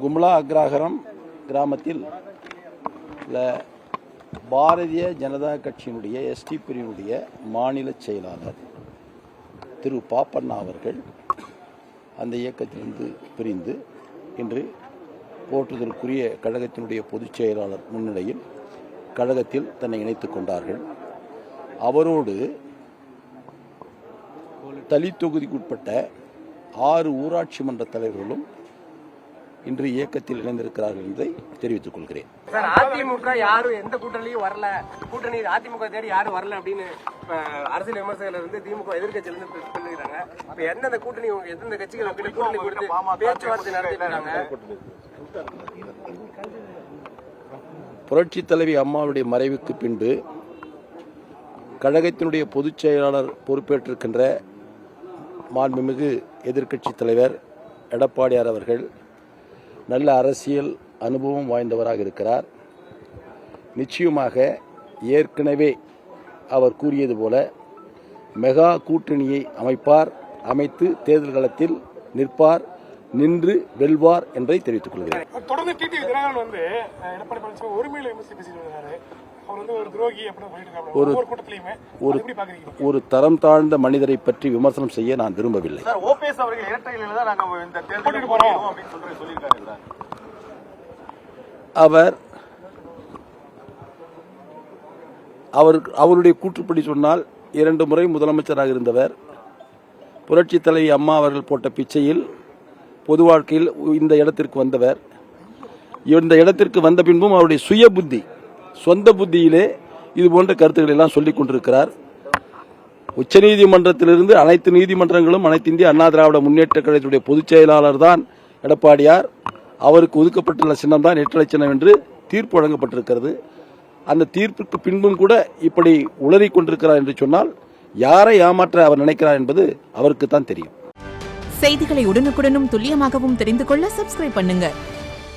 கும்லா அக்ராகரம் கிராமத்தில் பாரதிய ஜனதா கட்சியினுடைய எஸ்டி பிரிவினுடைய மாநில செயலாளர் திரு பாப்பண்ணா அவர்கள் அந்த இயக்கத்திலிருந்து பிரிந்து இன்று போற்றுதலுக்குரிய கழகத்தினுடைய பொதுச் செயலாளர் முன்னிலையில் கழகத்தில் தன்னை இணைத்துக் கொண்டார்கள். அவரோடு தலித் தொகுதிக்குட்பட்ட 6 ஊராட்சி மன்ற தலைவர்களும் இன்று இயக்கத்தில் இணைந்திருக்கிறார்கள் என்பதை தெரிவித்துக் கொள்கிறேன். சார், அதிமுக யாரும் எந்த கூட்டணியும் வரல, கூட்டணி அதிமுக தேடி யாரும் வரல அப்படின்னு அரசியல் விமர்சகர்கள் இருந்து திமுக எதிர்கட்சியில இருந்து சொல்லுகிறாங்க. இப்ப எந்தெந்த கூட்டணி எந்தெந்த கட்சிகள் கூட்டணி கொடுத்து பேச்சுவார்த்தை நடத்திட்டாங்க? புரட்சி தலைவி அம்மாவுடைய மறைவுக்கு பின்பு கழகத்தினுடைய பொதுச் செயலாளர் பொறுப்பேற்றிருக்கின்ற மாண்புமிகு எதிர்க்கட்சி தலைவர் எடப்பாடியார் அவர்கள் நல்ல அரசியல் அனுபவம் வாய்ந்தவராக இருக்கிறார். நிச்சயமாக ஏற்கனவே அவர் கூறியது போல மெகா கூட்டணியை அமைத்து தேர்தல் களத்தில் நிற்பார், நின்று வெல்வார் என்பதை தெரிவித்துக் கொள்கிறேன். தொடர்ந்து டிடிவி தினகரன் வந்து எடப்பாடி பழனிசாமி ஒருமையில பேசிட்டு இருக்காரு. அவர் வந்து ஒரு துரோகி அப்படின்னு ஒரு தரம் தாழ்ந்த மனிதரை பற்றி விமர்சனம் செய்ய நான் விரும்பவில்லை. அவருடைய கூற்றுப்படி சொன்னால் 2 முறை முதலமைச்சராக இருந்தவர். புரட்சி தலைவி அம்மா அவர்கள் போட்ட பிச்சையில் பொது வாழ்க்கையில் இந்த இடத்திற்கு வந்தவர். இந்த இடத்திற்கு வந்த பின்பும் அவருடைய சுய புத்தி, சொந்த புத்தியிலே இது போன்ற கருத்துக்களை எல்லாம் சொல்லிக் கொண்டிருக்கிறார். உச்சநீதிமன்றத்திலிருந்து அனைத்து நீதிமன்றங்களும் அனைத்து இந்திய அண்ணா திராவிட முன்னேற்ற கழகத்துடைய பொதுச் செயலாளர் தான் எடப்பாடியார். அவருக்கு ஒதுக்கப்பட்டுள்ள சின்னம் தான் 8 சின்னம் என்று தீர்ப்பு வழங்கப்பட்டிருக்கிறது. அந்த தீர்ப்புக்கு பின்பும் கூட இப்படி உளறிக் கொண்டிருக்கிறார் என்று சொன்னால் யாரை ஏமாற்ற அவர் நினைக்கிறார் என்பது அவருக்கு தான் தெரியும். செய்திகளை உடனுக்குடனும் துல்லியமாகவும் தெரிந்து கொள்ள சப்ஸ்கிரைப் பண்ணுங்க.